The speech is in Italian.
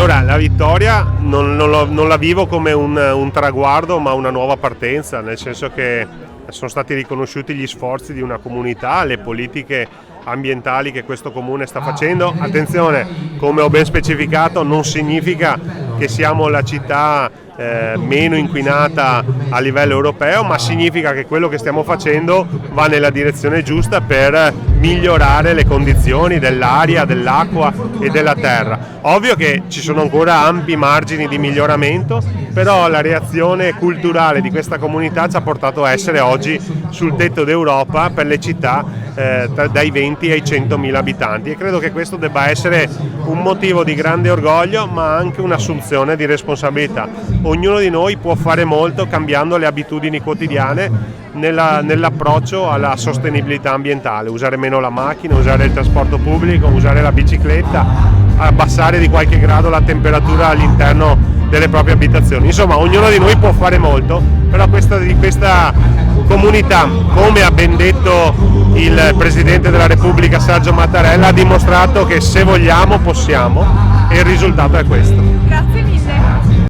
Allora, la vittoria non la vivo come un traguardo, ma una nuova partenza, nel senso che sono stati riconosciuti gli sforzi di una comunità, le politiche ambientali che questo comune sta facendo. Attenzione, come ho ben specificato, non significa che siamo la città meno inquinata a livello europeo, ma significa che quello che stiamo facendo va nella direzione giusta per migliorare le condizioni dell'aria, dell'acqua e della terra. Ovvio che ci sono ancora ampi margini di miglioramento, però la reazione culturale di questa comunità ci ha portato a essere oggi sul tetto d'Europa per le città dai 20 ai 100.000 abitanti, e credo che questo debba essere un motivo di grande orgoglio, ma anche un'assunzione di responsabilità. Ognuno di noi può fare molto cambiando le abitudini quotidiane nell'approccio alla sostenibilità ambientale: usare meno la macchina, usare il trasporto pubblico, usare la bicicletta, abbassare di qualche grado la temperatura all'interno delle proprie abitazioni. Insomma, ognuno di noi può fare molto, però di questa comunità, come ha ben detto il Presidente della Repubblica Sergio Mattarella, ha dimostrato che se vogliamo possiamo, e il risultato è questo. Grazie mille.